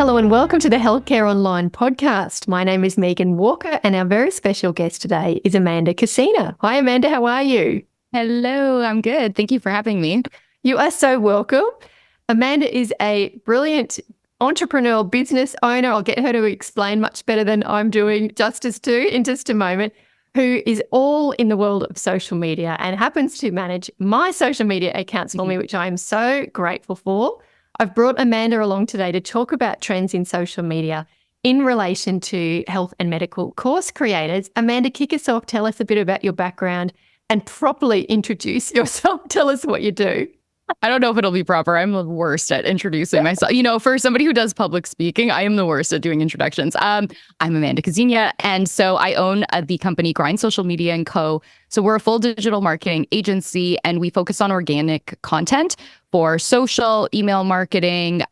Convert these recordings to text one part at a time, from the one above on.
Hello and welcome to the Healthcare Online podcast. My name is Megan Walker and our very special guest today is Amanda Cashina. Hi Amanda, how are you? Hello, I'm good. Thank you for having me. You are so welcome. Amanda is a brilliant entrepreneurial business owner. I'll get her to explain much better than I'm doing justice to in just a moment, who is all in the world of social media and happens to manage my social media accounts for me, which I am so grateful for. I've brought Amanda along today to talk about trends in social media in relation to health and medical course creators. Amanda, kick us off. Tell us a bit about your background and properly introduce yourself. Tell us what you do. I don't know if it'll be proper. I'm the worst at introducing myself. For somebody who does public speaking, I am the worst at doing introductions. I'm Amanda Cashina, and so I own the company Grind Social Media & Co. So we're a full digital marketing agency, and we focus on organic content for social, email marketing.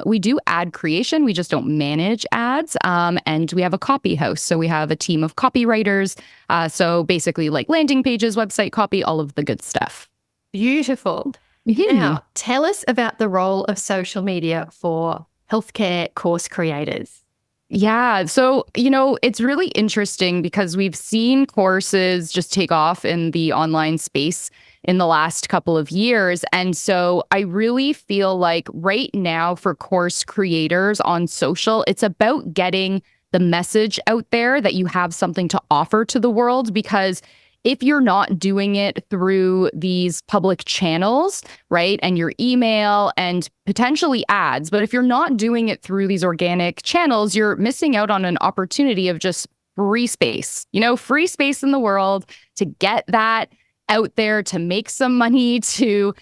We do ad creation. We just don't manage ads. And we have a copy house. So we have a team of copywriters. So basically like landing pages, website copy, all of the good stuff. Beautiful. Now, tell us about the role of social media for healthcare course creators. Yeah. So, it's really interesting because we've seen courses just take off in the online space in the last couple of years. And so I really feel like right now for course creators on social, it's about getting the message out there that you have something to offer to the world, because if you're not doing it through these public channels, right, and your email and potentially ads, but if you're not doing it through these organic channels, you're missing out on an opportunity of just free space, free space in the world to get that out there, to make some money, to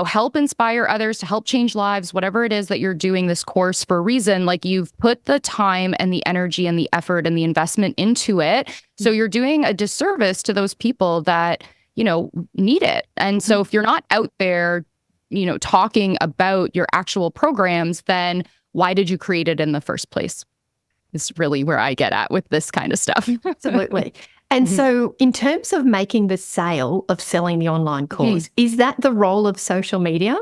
help inspire others, to help change lives, whatever it is that you're doing this course for a reason. Like, you've put the time and the energy and the effort and the investment into it. So you're doing a disservice to those people that, need it. And so if you're not out there, talking about your actual programs, then why did you create it in the first place? Is really where I get at with this kind of stuff. Absolutely. And so in terms of making the sale of selling the online course, is that the role of social media?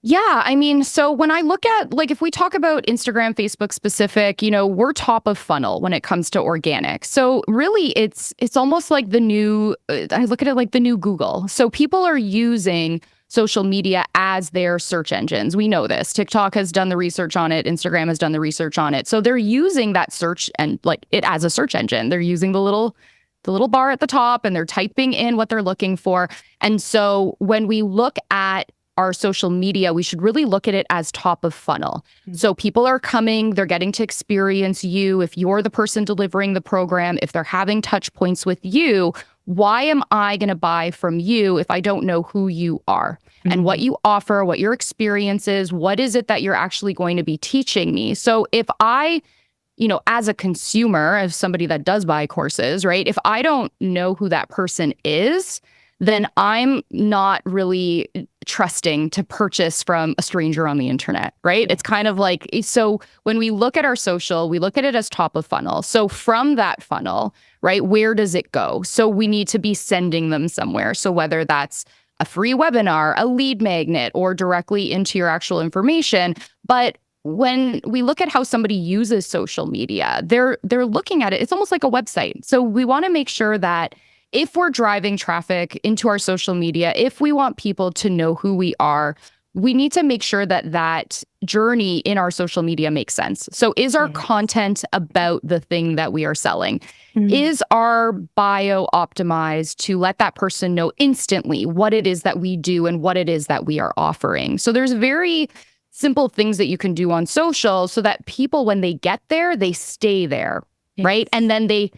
Yeah. So when I look at, if we talk about Instagram, Facebook specific, we're top of funnel when it comes to organic. So really it's almost like the new, I look at it like the new Google. So people are using social media as their search engines. We know this. TikTok has done the research on it. Instagram has done the research on it. So they're using that search and it as a search engine. They're using the little bar at the top and they're typing in what they're looking for. And so when we look at our social media, we should really look at it as top of funnel. So people are coming, they're getting to experience you. If you're the person delivering the program, if they're having touch points with you, why am I going to buy from you if I don't know who you are and what you offer, what your experience is, what is it that you're actually going to be teaching me? So if I, as a consumer, as somebody that does buy courses, right, if I don't know who that person is, then I'm not really trusting to purchase from a stranger on the internet, right? It's kind of like, so when we look at our social, we look at it as top of funnel. So from that funnel, right, where does it go? So we need to be sending them somewhere. So whether that's a free webinar, a lead magnet, or directly into your actual information. But when we look at how somebody uses social media, they're looking at it, it's almost like a website. So we want to make sure that if we're driving traffic into our social media, if we want people to know who we are, we need to make sure that that journey in our social media makes sense. So is our content about the thing that we are selling? Is our bio optimized to let that person know instantly what it is that we do and what it is that we are offering? So there's very simple things that you can do on social so that people, when they get there, they stay there, right? And then they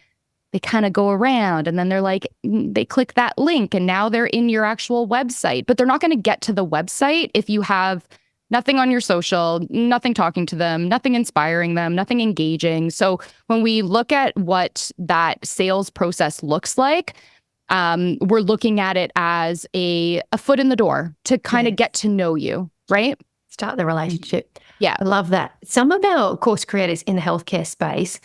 kind of go around and then they're like, they click that link and now they're in your actual website, but they're not going to get to the website if you have nothing on your social, nothing talking to them, nothing inspiring them, nothing engaging. So when we look at what that sales process looks like, we're looking at it as a foot in the door to kind of get to know you, right? Start the relationship. Yeah. I love that. Some of our course creators in the healthcare space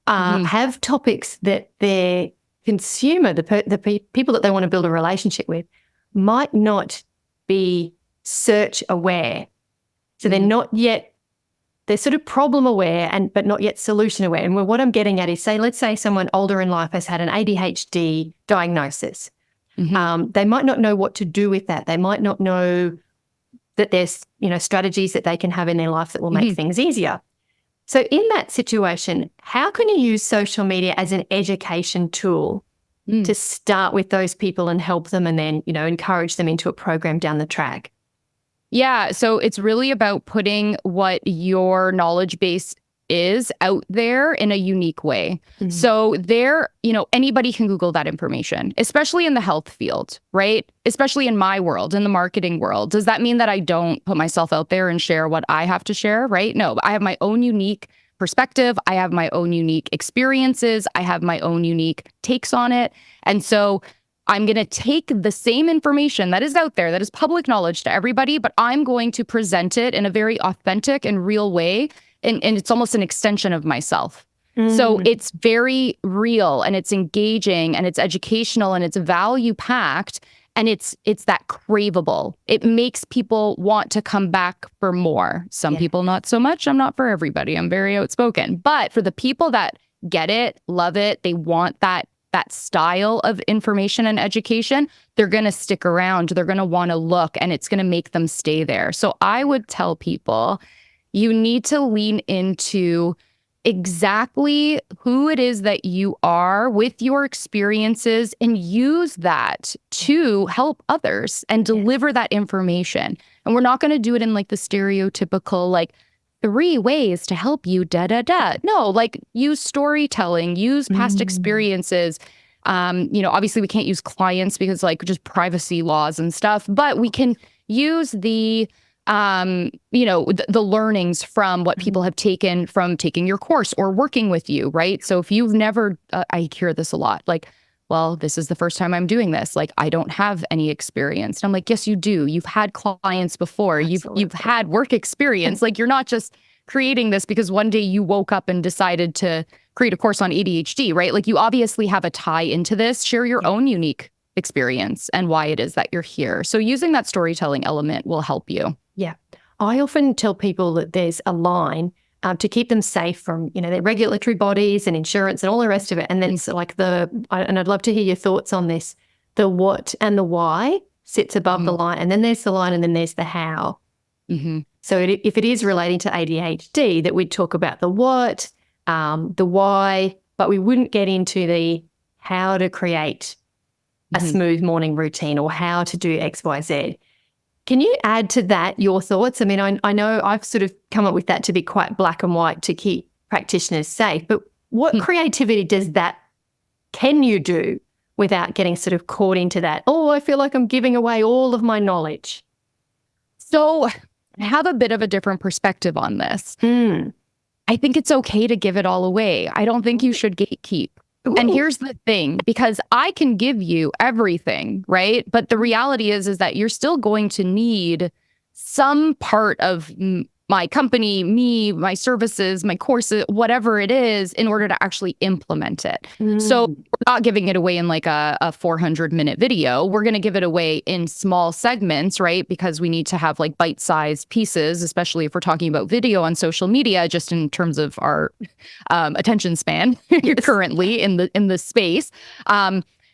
have topics that their consumer, the people that they want to build a relationship with, might not be search aware. So they're not yet they're sort of problem aware but not yet solution aware. And what I'm getting at is, let's say someone older in life has had an ADHD diagnosis. They might not know what to do with that. They might not know that there's, strategies that they can have in their life that will make things easier. So in that situation, how can you use social media as an education tool to start with those people and help them, and then, encourage them into a program down the track? Yeah. So it's really about putting what your knowledge base is out there in a unique way. So anybody can Google that information, especially in the health field, right? Especially in my world, in the marketing world. Does that mean that I don't put myself out there and share what I have to share, right? No, I have my own unique perspective. I have my own unique experiences. I have my own unique takes on it. And so I'm going to take the same information that is out there, that is public knowledge to everybody, but I'm going to present it in a very authentic and real way. And it's almost an extension of myself. So it's very real, and it's engaging, and it's educational, and it's value packed, and it's that craveable. It makes people want to come back for more. Some people not so much. I'm not for everybody. I'm very outspoken. But for the people that get it, love it, they want that style of information and education, they're going to stick around. They're going to want to look, and it's going to make them stay there. So I would tell people, you need to lean into exactly who it is that you are with your experiences, and use that to help others and deliver that information. And we're not going to do it in like the stereotypical, 3 ways to help you, No, use storytelling, use past experiences. Obviously we can't use clients because just privacy laws and stuff, but we can use the learnings from what people have taken from taking your course or working with you, right? So if you've never, I hear this a lot, well, this is the first time I'm doing this. I don't have any experience. And I'm like, yes, you do. You've had clients before. You've had work experience. You're not just creating this because one day you woke up and decided to create a course on ADHD, right? You obviously have a tie into this. Share your own unique experience and why it is that you're here. So using that storytelling element will help you. Yeah. I often tell people that there's a line to keep them safe from, the regulatory bodies and insurance and all the rest of it. And then it's and I'd love to hear your thoughts on this. The what and the why sits above the line. And then there's the line, and then there's the how. So if it is relating to ADHD, that we'd talk about the what, the why, but we wouldn't get into the how to create a smooth morning routine or how to do X, Y, Z. Can you add to that your thoughts? I mean, I know I've sort of come up with that to be quite black and white to keep practitioners safe, but what creativity can you do without getting sort of caught into that? Oh, I feel like I'm giving away all of my knowledge. So I have a bit of a different perspective on this. I think it's okay to give it all away. I don't think you should gatekeep. And here's the thing, because I can give you everything, right? But the reality is that you're still going to need some part of my company, me, my services, my courses, whatever it is, in order to actually implement it. So we're not giving it away in a 400-minute video. We're going to give it away in small segments, right? Because we need to have bite-sized pieces, especially if we're talking about video on social media, just in terms of our attention span currently in the space.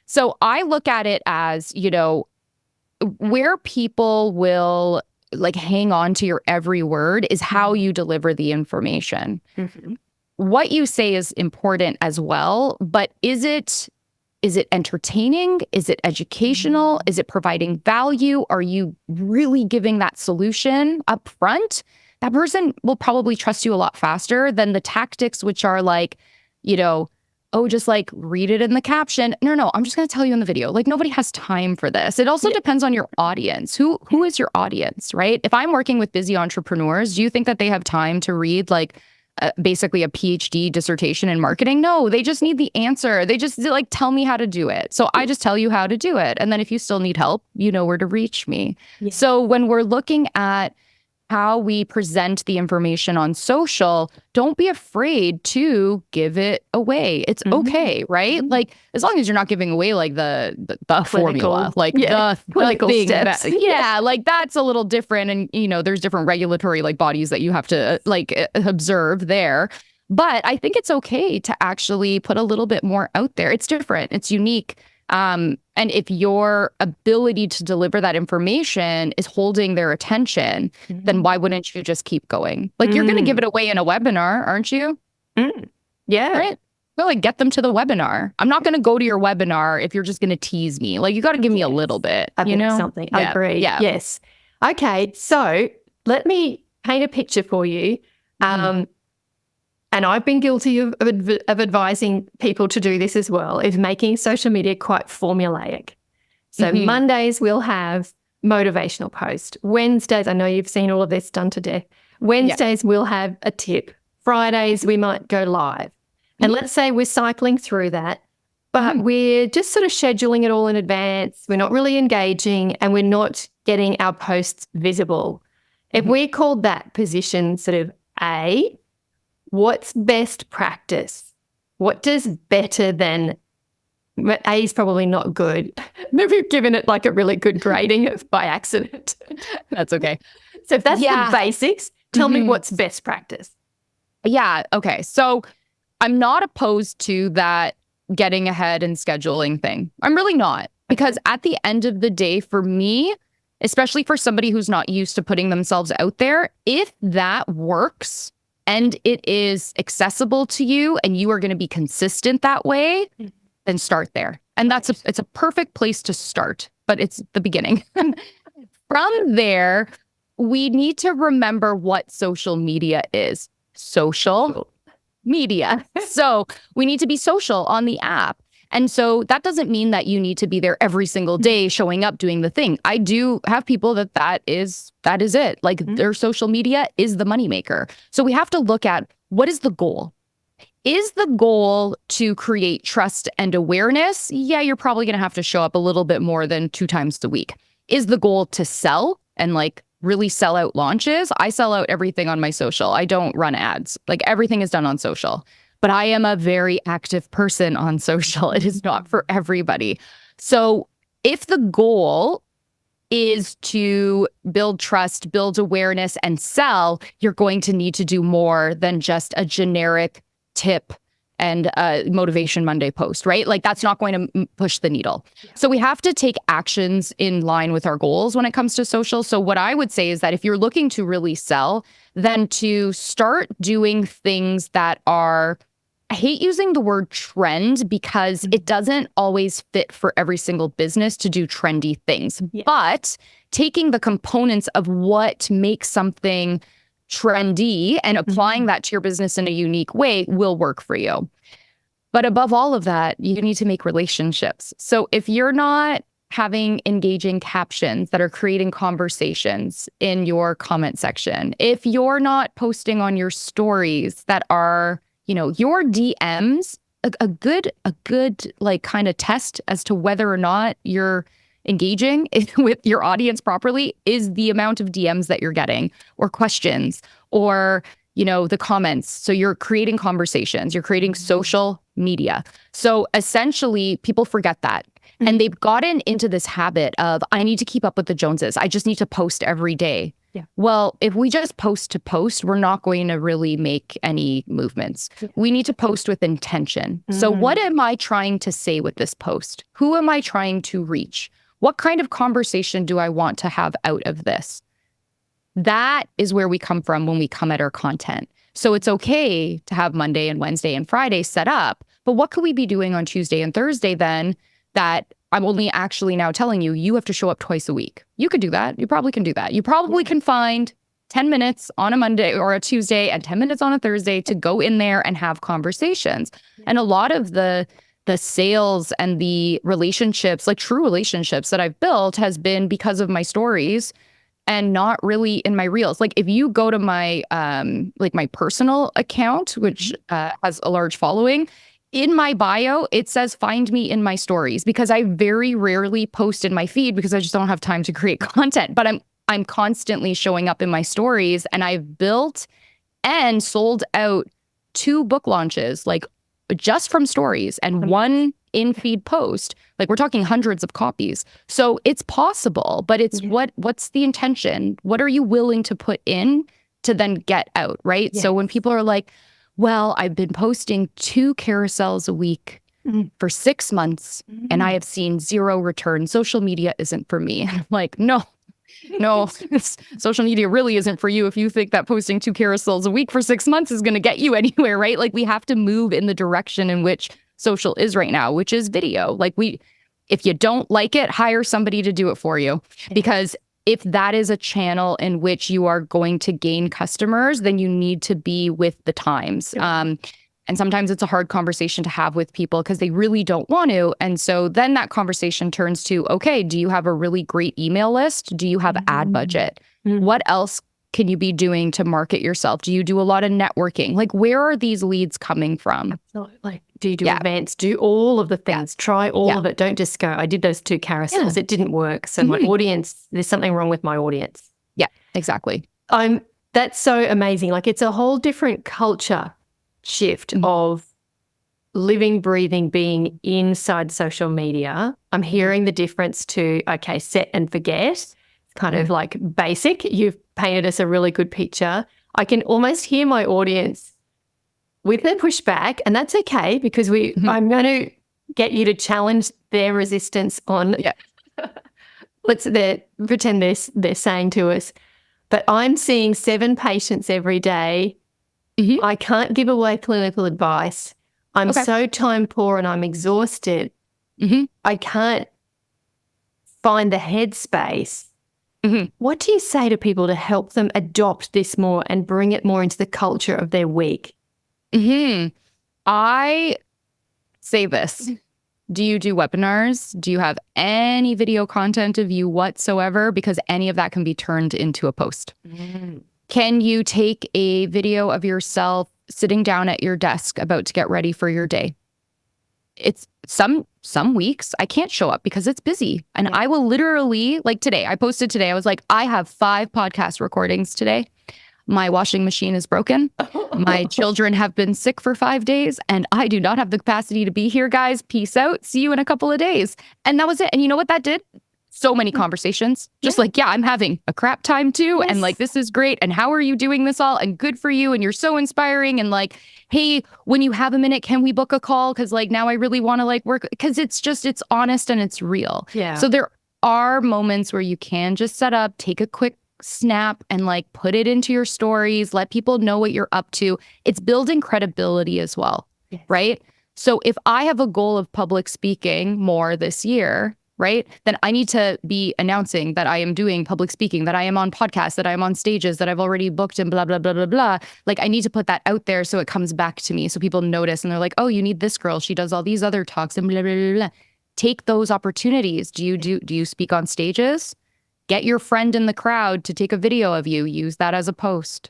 So I look at it as, where people will hang on to your every word is how you deliver the information. What you say is important as well, but is it entertaining? Is it educational? Is it providing value? Are you really giving that solution up front? That person will probably trust you a lot faster than the tactics, which are just read it in the caption. No, I'm just going to tell you in the video. Nobody has time for this. It also depends on your audience. Who is your audience, right? If I'm working with busy entrepreneurs, do you think that they have time to read basically a PhD dissertation in marketing? No, they just need the answer. They just tell me how to do it. So I just tell you how to do it. And then if you still need help, you know where to reach me. So when we're looking at how we present the information on social, don't be afraid to give it away. It's okay, right? Like, as long as you're not giving away like the formula, like the clinical thing steps. like that's a little different. And, there's different regulatory like bodies that you have to observe there. But I think it's okay to actually put a little bit more out there. It's different. It's unique. And if your ability to deliver that information is holding their attention, then why wouldn't you just keep going? Like, you're going to give it away in a webinar, aren't you? Yeah. Right? Well, like, get them to the webinar. I'm not going to go to your webinar if you're just going to tease me. Like, you got to give me a little bit, I think something. I agree. Yeah. Yes. Okay. So let me paint a picture for you. And I've been guilty of advising people to do this as well, is making social media quite formulaic. So Mondays we'll have motivational post. Wednesdays, I know you've seen all of this done to death. Wednesdays we'll have a tip. Fridays we might go live. And let's say we're cycling through that, but we're just sort of scheduling it all in advance. We're not really engaging and we're not getting our posts visible. If we called that position sort of A, what's best practice? What does better than A is probably not good. Maybe we've given it like a really good grading by accident. That's okay. So if that's the basics, tell me what's best practice. Yeah. Okay. So I'm not opposed to that getting ahead and scheduling thing. I'm really not. Because at the end of the day, for me, especially for somebody who's not used to putting themselves out there, if that works and it is accessible to you and you are going to be consistent that way, then start there. And it's a perfect place to start, but it's the beginning. From there, we need to remember what social media is. Social media. So we need to be social on the app. And so that doesn't mean that you need to be there every single day showing up, doing the thing. I do have people that is it. Like their social media is the moneymaker. So we have to look at, what is the goal? Is the goal to create trust and awareness? Yeah, you're probably going to have to show up a little bit more than 2 times a week. Is the goal to sell and like really sell out launches? I sell out everything on my social. I don't run ads. Like everything is done on social. But I am a very active person on social. It is not for everybody. So if the goal is to build trust, build awareness, and sell, you're going to need to do more than just a generic tip and a Motivation Monday post, right? Like that's not going to push the needle. So we have to take actions in line with our goals when it comes to social. So what I would say is that if you're looking to really sell, then to start doing things that are, I hate using the word trend because it doesn't always fit for every single business to do trendy things. But taking the components of what makes something trendy and applying that to your business in a unique way will work for you. But above all of that, you need to make relationships. So if you're not having engaging captions that are creating conversations in your comment section, if you're not posting on your stories that are, your DMs, a good like kind of test as to whether or not you're engaging with your audience properly is the amount of DMs that you're getting or questions or, the comments. So you're creating conversations, you're creating social media. So essentially people forget that. And they've gotten into this habit of, I need to keep up with the Joneses. I just need to post every day. Yeah. Well, if we just post to post, we're not going to really make any movements. Yeah. We need to post with intention. So what am I trying to say with this post? Who am I trying to reach? What kind of conversation do I want to have out of this? That is where we come from when we come at our content. So it's okay to have Monday and Wednesday and Friday set up, but what could we be doing on Tuesday and Thursday then that I'm only actually now telling you have to show up twice a week? You could do that. You probably can do that. You probably can find 10 minutes on a Monday or a Tuesday and 10 minutes on a Thursday to go in there and have conversations. And a lot of the sales and the relationships, like true relationships that I've built has been because of my stories and not really in my reels. Like if you go to my my personal account, which has a large following, in my bio, it says, find me in my stories, because I very rarely post in my feed because I just don't have time to create content. But I'm I'm constantly showing up in my stories, and I've built and sold out 2 book launches, like just from stories, and 1 in-feed post. Like we're talking hundreds of copies. So it's possible, but it's what's the intention? What are you willing to put in to then get out, right? Yes. So when people are like, well, I've been posting 2 carousels a week for 6 months and I have seen 0 return. Social media isn't for me. And I'm like, no, social media really isn't for you if you think that posting 2 carousels a week for 6 months is going to get you anywhere, right? Like we have to move in the direction in which social is right now, which is video. Like if you don't like it, hire somebody to do it for you. Because if that is a channel in which you are going to gain customers, then you need to be with the times. And sometimes it's a hard conversation to have with people because they really don't want to. And so then that conversation turns to, okay, do you have a really great email list? Do you have ad budget? What else can you be doing to market yourself? Do you do a lot of networking? Like, where are these leads coming from? Like, do you do events? Do all of the things. Try all of it. Don't just go, I did those 2 carousels. It didn't work. So my audience, there's something wrong with my audience. Yeah, exactly. That's so amazing. Like it's a whole different culture shift of living, breathing, being inside social media. I'm hearing the difference to, okay, set and forget. It's kind of like basic. You've painted us a really good picture. I can almost hear my audience with their pushback, and that's okay because I'm going to get you to challenge their resistance on pretend they're saying to us, but I'm seeing 7 patients every day. I can't give away clinical advice. I'm so time poor and I'm exhausted. I can't find the headspace. What do you say to people to help them adopt this more and bring it more into the culture of their week? I say this. Do you do webinars? Do you have any video content of you whatsoever? Because any of that can be turned into a post. Can you take a video of yourself sitting down at your desk about to get ready for your day? It's some weeks I can't show up because it's busy. And I will literally, like today, I posted today, I was like, I have 5 podcast recordings today. My washing machine is broken. My children have been sick for 5 days and I do not have the capacity to be here, guys. Peace out. See you in a couple of days. And that was it. And you know what that did? So many conversations. Just like, I'm having a crap time too. And like, this is great. And how are you doing this all? And good for you. And you're so inspiring. And like, hey, when you have a minute, can we book a call? Because like now I really want to like work because it's honest and it's real. So there are moments where you can just set up, take a quick snap and like put it into your stories, let people know what you're up to. It's building credibility as well, right? So if I have a goal of public speaking more this year, right, then I need to be announcing that I am doing public speaking, that I am on podcasts, that I am on stages, that I've already booked and blah, blah, blah, blah, blah. Like I need to put that out there so it comes back to me. So people notice and they're like, oh, you need this girl. She does all these other talks and blah, blah, blah, blah. Take those opportunities. Do you speak on stages? Get your friend in the crowd to take a video of you. Use that as a post.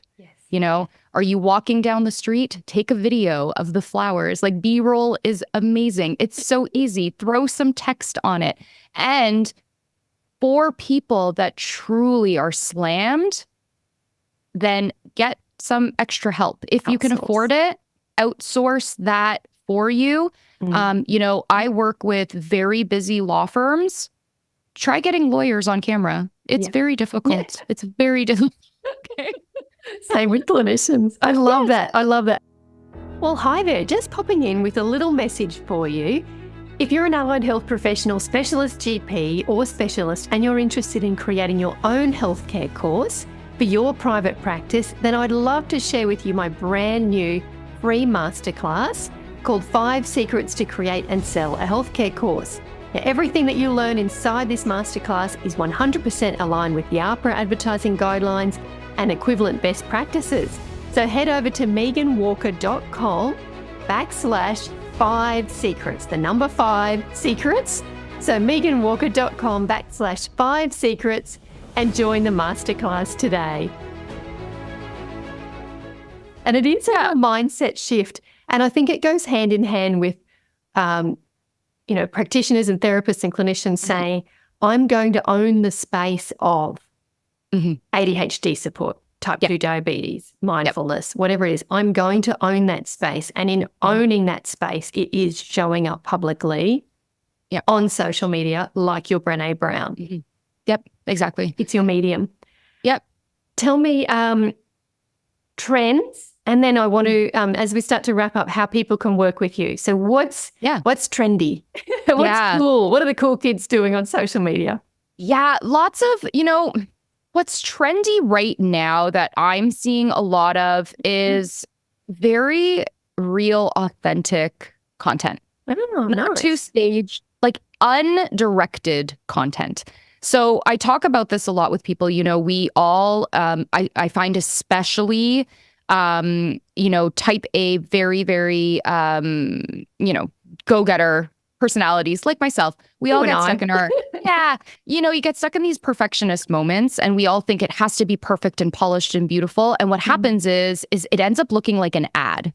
You know, are you walking down the street? Take a video of the flowers. Like B-roll is amazing. It's so easy. Throw some text on it. And for people that truly are slammed, then get some extra help. If you can afford it, outsource that for you. You know, I work with very busy law firms. Try getting lawyers on camera. It's very difficult. It's very difficult. Same with clinicians. I love that. I love that. Well, hi there. Just popping in with a little message for you. If you're an allied health professional, specialist GP or specialist, and you're interested in creating your own healthcare course for your private practice, then I'd love to share with you my brand new free masterclass called 5 Secrets to Create and Sell a Healthcare Course. Now, everything that you learn inside this masterclass is 100% aligned with the AHPRA advertising guidelines and equivalent best practices. So head over to meganwalker.com/5 secrets, the number 5 secrets. So meganwalker.com/5 secrets and join the masterclass today. And it is a mindset shift. And I think it goes hand in hand with, you know, practitioners and therapists and clinicians saying, I'm going to own the space of. Mhm. ADHD support, type Yep. 2 diabetes, mindfulness, whatever it is. I'm going to own that space. And in owning that space, it is showing up publicly on social media like your Brené Brown. Yep, exactly. It's your medium. Yep. Tell me trends, and then I want to, as we start to wrap up, how people can work with you. So what's trendy? What's cool? What are the cool kids doing on social media? Yeah, lots of, what's trendy right now that I'm seeing a lot of is very real, authentic content. Not too staged, like undirected content. So I talk about this a lot with people. We all, I find especially, type A, very, very, go-getter personalities like myself. We all get stuck in our, you get stuck in these perfectionist moments, and we all think it has to be perfect and polished and beautiful. And what happens is it ends up looking like an ad.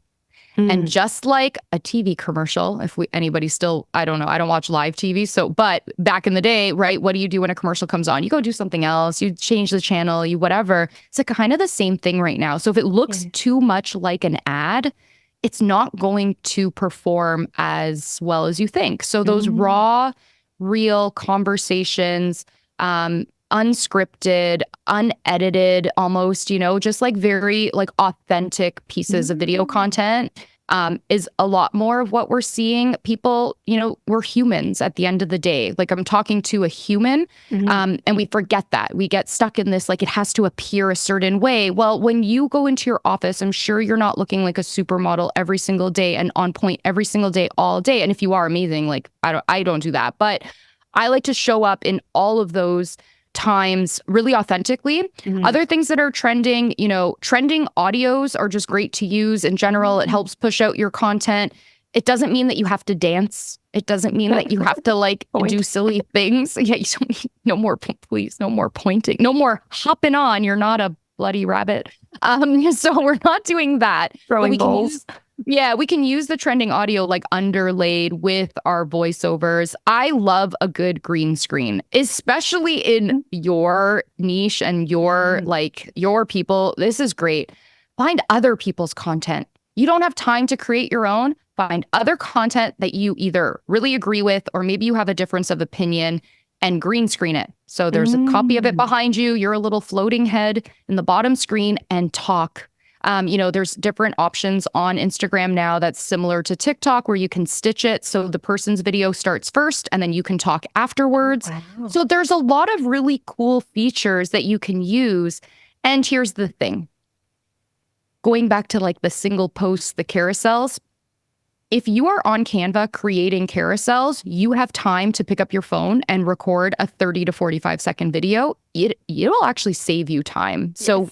And just like a TV commercial, anybody still, I don't know, I don't watch live TV. But back in the day, right, what do you do when a commercial comes on? You go do something else, you change the channel, you whatever. It's like kind of the same thing right now. So if it looks too much like an ad, it's not going to perform as well as you think. So those raw, real conversations, unscripted, unedited, almost, just like very like authentic pieces of video content is a lot more of what we're seeing. People, we're humans at the end of the day. Like I'm talking to a human and we forget that. We get stuck in this, like it has to appear a certain way. Well, when you go into your office, I'm sure you're not looking like a supermodel every single day and on point every single day, all day. And if you are, amazing, like I don't do that. But I like to show up in all of those times really authentically. Other things that are trending, trending audios are just great to use in general. It helps push out your content. It doesn't mean that you have to dance. It doesn't mean that you have to like do silly things. Yeah, you don't need no more, please, no more pointing, no more hopping on. You're not a bloody rabbit. So we're not doing that. Throwing balls. We can use the trending audio like underlaid with our voiceovers. I love a good green screen, especially in your niche and your people. This is great. Find other people's content. You don't have time to create your own. Find other content that you either really agree with or maybe you have a difference of opinion and green screen it. So there's a copy of it behind you. You're a little floating head in the bottom screen and talk. There's different options on Instagram now that's similar to TikTok where you can stitch it. So the person's video starts first and then you can talk afterwards. Wow. So there's a lot of really cool features that you can use. And here's the thing. Going back to like the single posts, the carousels, if you are on Canva creating carousels, you have time to pick up your phone and record a 30 to 45 second video. It'll actually save you time. Yes. So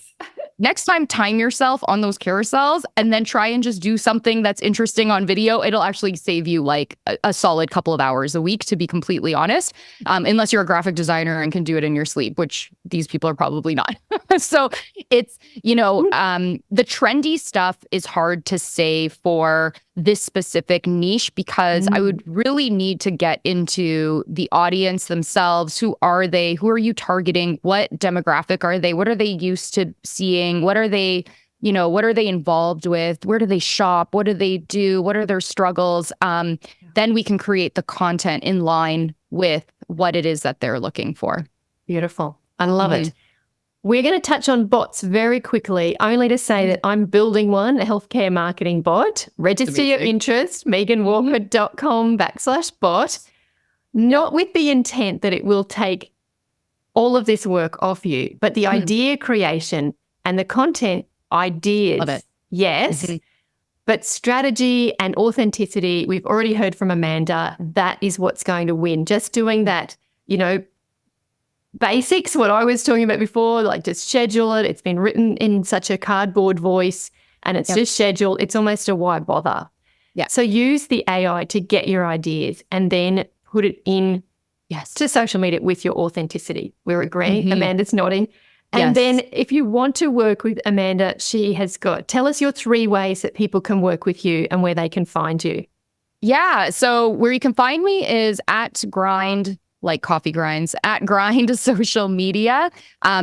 next time, time yourself on those carousels and then try and just do something that's interesting on video. It'll actually save you like a solid couple of hours a week, to be completely honest, unless you're a graphic designer and can do it in your sleep, which these people are probably not. So it's, the trendy stuff is hard to say for this specific niche because I would really need to get into the audience themselves. Who are they? Who are you targeting? What demographic are they? What are they used to seeing? What are they, what are they involved with? Where do they shop? What do they do? What are their struggles? Then we can create the content in line with what it is that they're looking for. Beautiful. I love it. We're going to touch on bots very quickly, only to say that I'm building one, a healthcare marketing bot. Register your interest, meganwalker.com/bot, not with the intent that it will take all of this work off you, but the idea creation and the content ideas. Love it. Yes. But strategy and authenticity, we've already heard from Amanda, that is what's going to win. Just doing that, basics, what I was talking about before, like just schedule it. It's been written in such a cardboard voice and it's just scheduled. It's almost a why bother. Yeah. So use the AI to get your ideas and then put it in to social media with your authenticity. We're agreeing. Amanda's nodding. And then if you want to work with Amanda, tell us your 3 ways that people can work with you and where they can find you. Yeah. So where you can find me is at Grind like coffee grinds at Grind Social Media.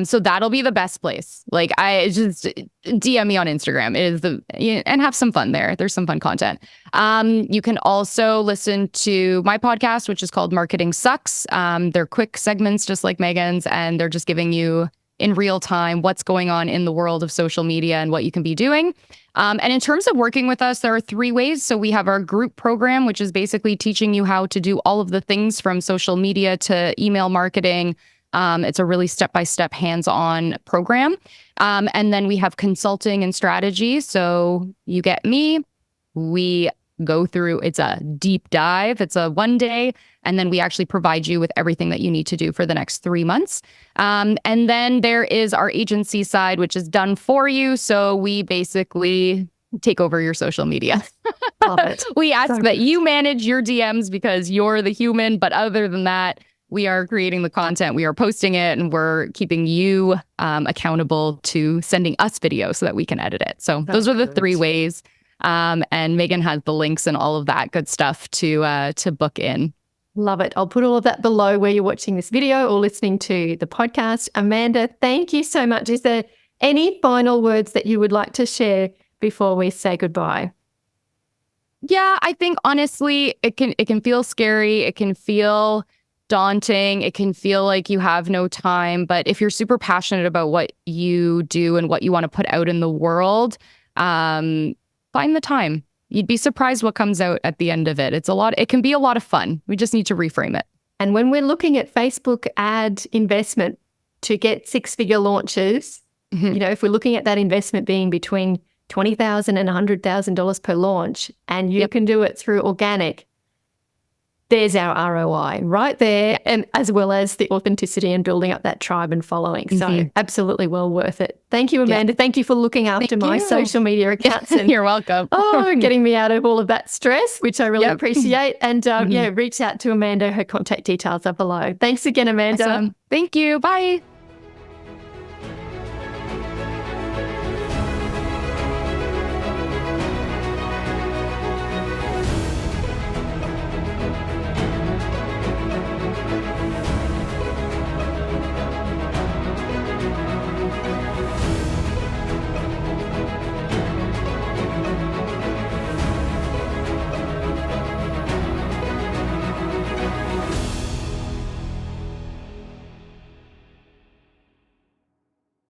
So that'll be the best place. Like I just DM me on Instagram. It is and have some fun there. There's some fun content. You can also listen to my podcast, which is called Marketing Sucks. They're quick segments just like Megan's, and they're just giving you in real time what's going on in the world of social media and what you can be doing. And in terms of working with us, there are 3 ways. So we have our group program, which is basically teaching you how to do all of the things from social media to email marketing. It's a really step-by-step hands-on program. And then we have consulting and strategy. So you get me, we go through, it's a deep dive. It's a 1 day. And then we actually provide you with everything that you need to do for the next 3 months. And then there is our agency side, which is done for you. So we basically take over your social media. Love it. We ask that you manage your DMs because you're the human. But other than that, we are creating the content, we are posting it, and we're keeping you accountable to sending us video so that we can edit it. So those are the 3 ways. And Megan has the links and all of that good stuff to book in. Love it. I'll put all of that below where you're watching this video or listening to the podcast. Amanda, thank you so much. Is there any final words that you would like to share before we say goodbye? Yeah, I think honestly, it can feel scary. It can feel daunting. It can feel like you have no time. But if you're super passionate about what you do and what you want to put out in the world, find the time. You'd be surprised what comes out at the end of it. It can be a lot of fun. We just need to reframe it. And when we're looking at Facebook ad investment to get 6-figure launches, if we're looking at that investment being between $20,000 and $100,000 per launch, and you can do it through organic, there's our ROI right there, and as well as the authenticity and building up that tribe and following. So absolutely well worth it. Thank you, Amanda. Yeah. Thank you for looking after my social media accounts. And, you're welcome. Getting me out of all of that stress, which I really appreciate. And reach out to Amanda. Her contact details are below. Thanks again, Amanda. Awesome. Thank you. Bye.